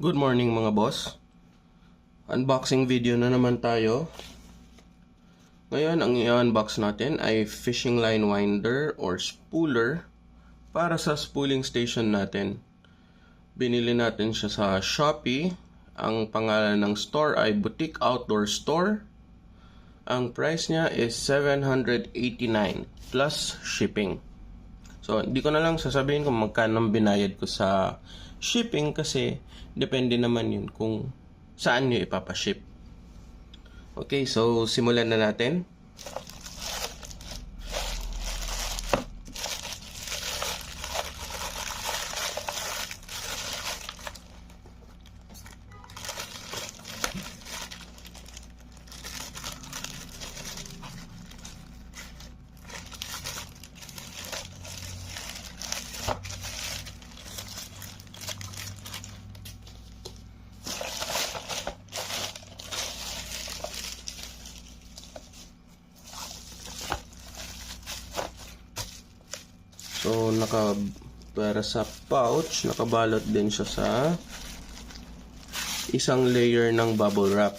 Good morning mga boss. Unboxing video na naman tayo. Ngayon ang i-unbox natin ay fishing line winder or spooler para sa spooling station natin. Binili natin siya sa Shopee. Ang pangalan ng store ay Boutique Outdoor Store. Ang price niya is $789 plus shipping. So, hindi ko na lang sasabihin kung magkano binayad ko sa shipping kasi depende naman yun kung saan nyo ipapaship. Okay, so simulan na natin. So, para sa pouch, nakabalot din siya sa isang layer ng bubble wrap.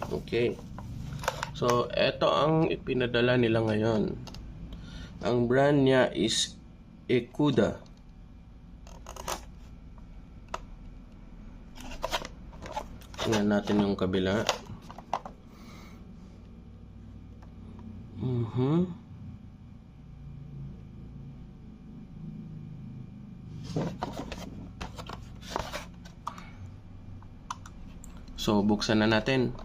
Okay. So, eto ang ipinadala nila ngayon. Ang brand niya is Ekuda. Tingnan natin yung kabila. So, buksan na natin.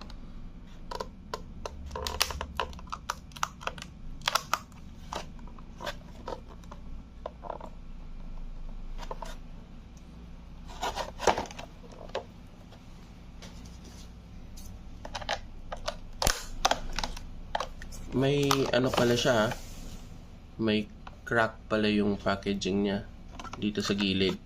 May ano pala siya, may crack pala yung packaging niya dito sa gilid.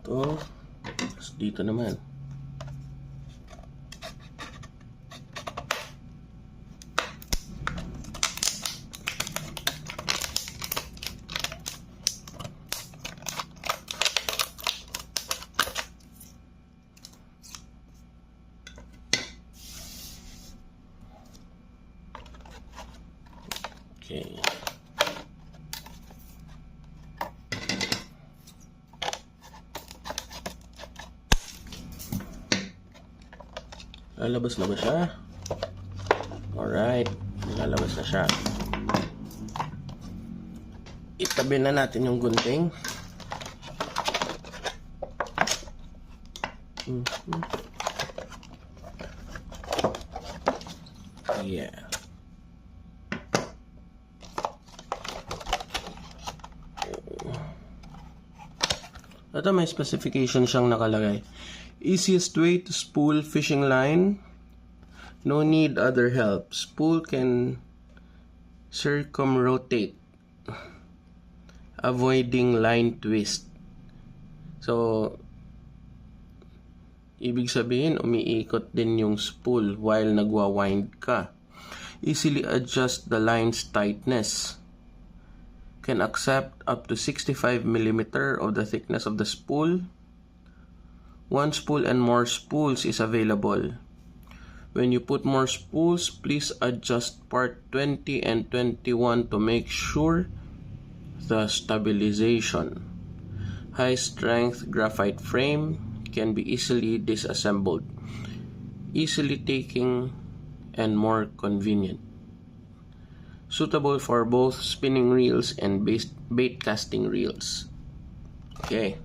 Ito. Dito naman. Okay. Lalabas na ba siya? Alright. Lalabas na siya. Itabi na natin yung gunting. Yeah. Ito may specification siyang nakalagay. Easiest way to spool fishing line. No need other help. Spool can circumrotate, avoiding line twist. So, ibig sabihin, umiikot din yung spool while nagwa-wind ka. Easily adjust the line's tightness. Can accept up to 65 mm of the thickness of the spool. One spool and more spools is available. When you put more spools, please adjust part 20 and 21 to make sure the stabilization. High strength graphite frame can be easily disassembled. Easily taking and more convenient. Suitable for both spinning reels and bait casting reels. Okay.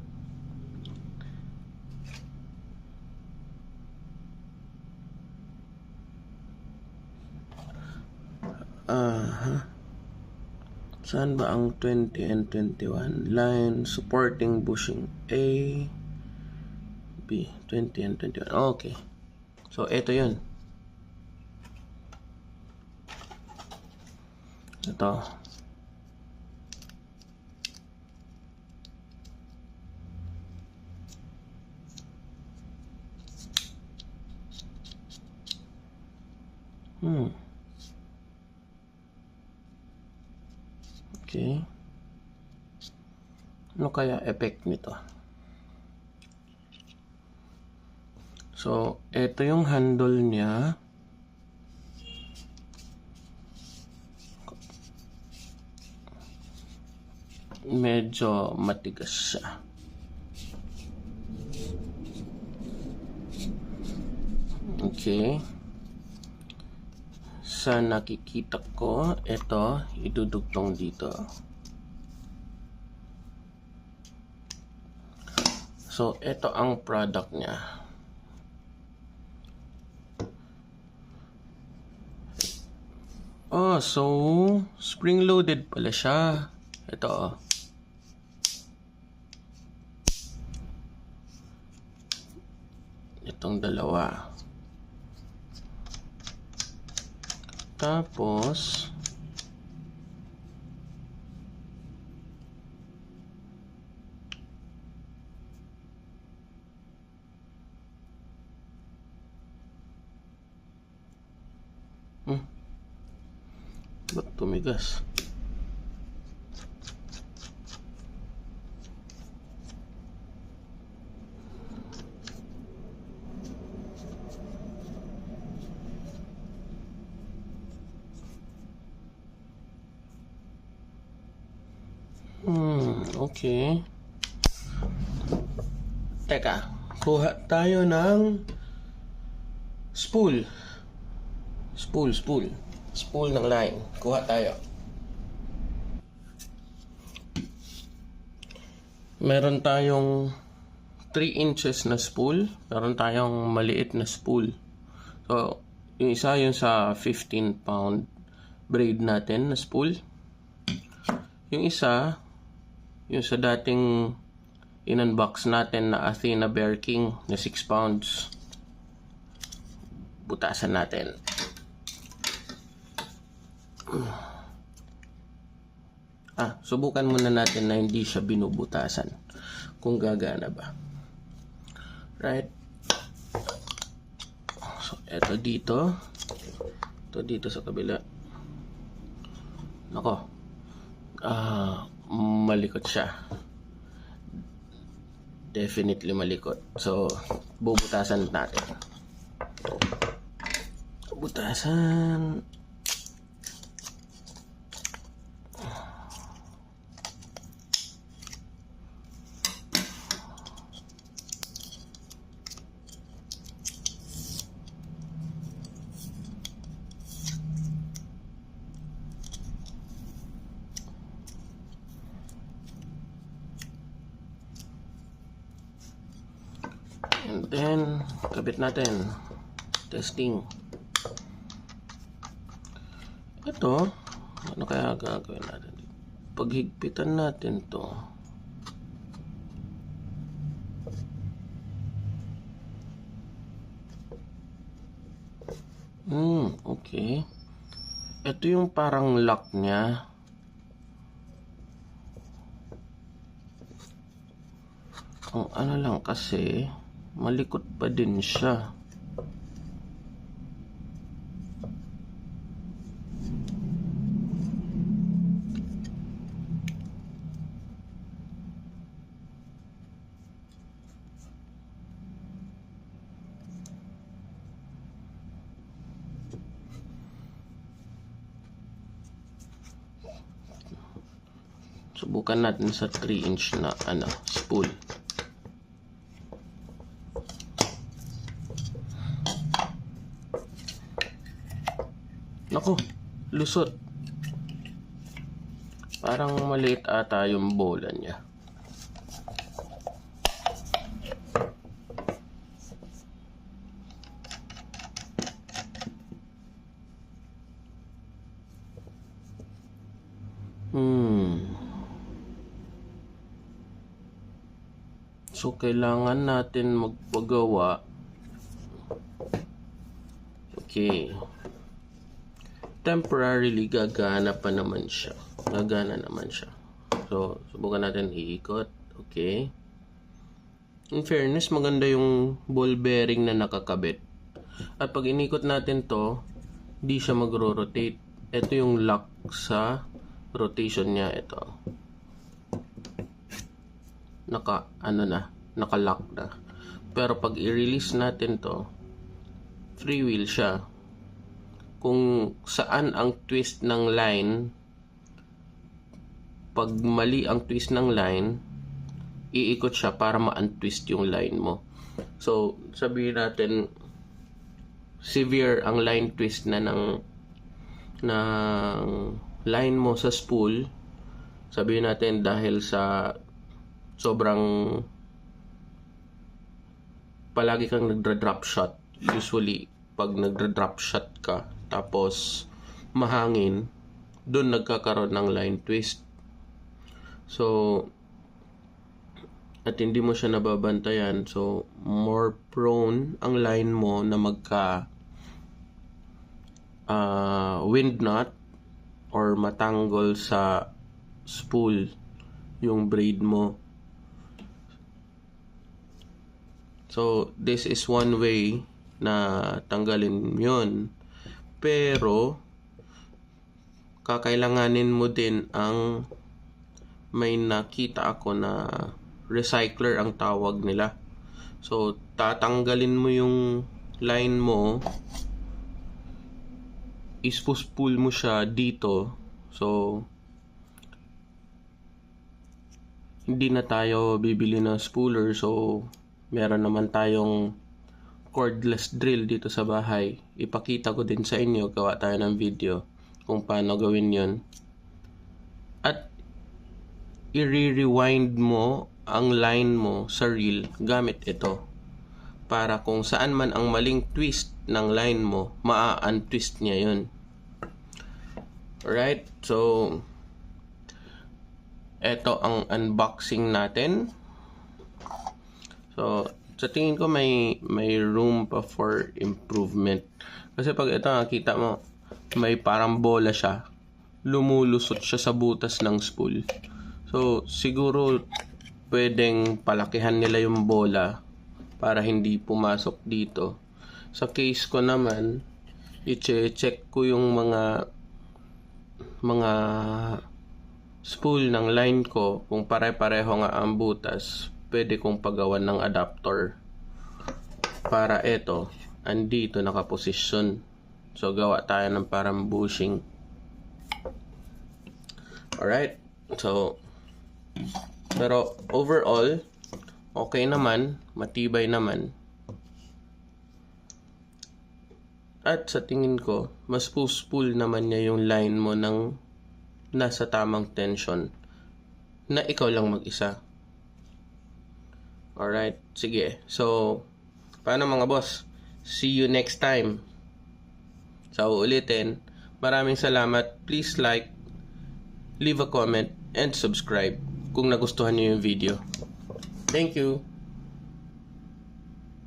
Saan ba ang 20 and 21? Line supporting bushing A, B, 20 and 21. Okay. So, ito yun. Ito. Okay. Ano kaya effect nito? So, ito yung handle niya. Medyo matigas siya. Okay. Sa nakikita ko, ito, idudugtong dito. So, ito ang product niya. Oh, so, spring-loaded pala siya. Ito, itong dalawa. Tapos, ba't tumigas? Okay. Teka, kuha tayo ng spool. Spool ng line. Kuha tayo. Meron tayong 3 inches na spool. Meron tayong maliit na spool. So, yung isa yung sa 15 pound braid natin na spool. Yung isa, yung sa dating in-unbox natin na Athena Bear King na 6 pounds. Butasan natin. Subukan muna natin na hindi siya binubutasan. Kung gagana ba. Right? So, eto dito. Ito dito sa kabila. Nako. Malikot siya. Definitely malikot. So, bubutasan natin. Butasan. And then, kabit natin. Testing. Ito, ano kaya gagawin natin? Paghigpitan natin to. Okay. Ito yung parang lock niya. Ang ano lang kasi, malikot pa din siya. Subukan natin sa 3-inch na spool. Naku, lusot. Parang maliit ata yung bola niya. So, kailangan natin magpagawa. Okay. Temporarily, gagana pa naman siya. Gagana naman siya. So, subukan natin iikot. Okay. In fairness, maganda yung ball bearing na nakakabit. At pag inikot natin to, di siya magro-rotate. Ito yung lock sa rotation niya. Ito. Naka-lock na. Pero pag i-release natin to, free wheel siya. Kung saan ang twist ng line, pag mali ang twist ng line, iikot siya para ma-untwist yung line mo. So, sabihin natin, severe ang line twist na ng line mo sa spool. Sabihin natin dahil sa sobrang palagi kang nagdra-drop shot. Usually, pag nagdra-drop shot ka, tapos mahangin, doon nagkakaroon ng line twist. So, at hindi mo siya nababantayan, so more prone ang line mo na magka wind knot or matanggol sa spool yung braid mo. So, this is one way na tanggalin yun. Pero, kakailanganin mo din ang may nakita ako na recycler ang tawag nila. So, tatanggalin mo yung line mo, ispool mo siya dito. So, hindi na tayo bibili ng spooler. So, meron naman tayong cordless drill dito sa bahay. Ipakita ko din sa inyo, gawa tayo ng video kung paano gawin yon. At i-rewind mo ang line mo sa reel gamit ito. Para kung saan man ang maling twist ng line mo, maa-untwist niya yun. Alright, so ito ang unboxing natin. So, sa tingin ko may room pa for improvement. Kasi pag ito nakita mo, may parang bola siya. Lumulusot siya sa butas ng spool. So, siguro pwedeng palakihan nila yung bola para hindi pumasok dito. Sa case ko naman, i-check ko yung mga spool ng line ko. Kung pare-pareho nga ang butas, pwede kong pagawan ng adapter para ito andito nakaposisyon. So, gawa tayo ng parang bushing. Alright. So, pero overall, okay naman, matibay naman. At sa tingin ko, mas push-pull naman niya yung line mo ng nasa tamang tension na ikaw lang mag-isa. Alright, sige. So, paano mga boss? See you next time. So, ulitin, maraming salamat. Please like, leave a comment, and subscribe kung nagustuhan niyo yung video. Thank you.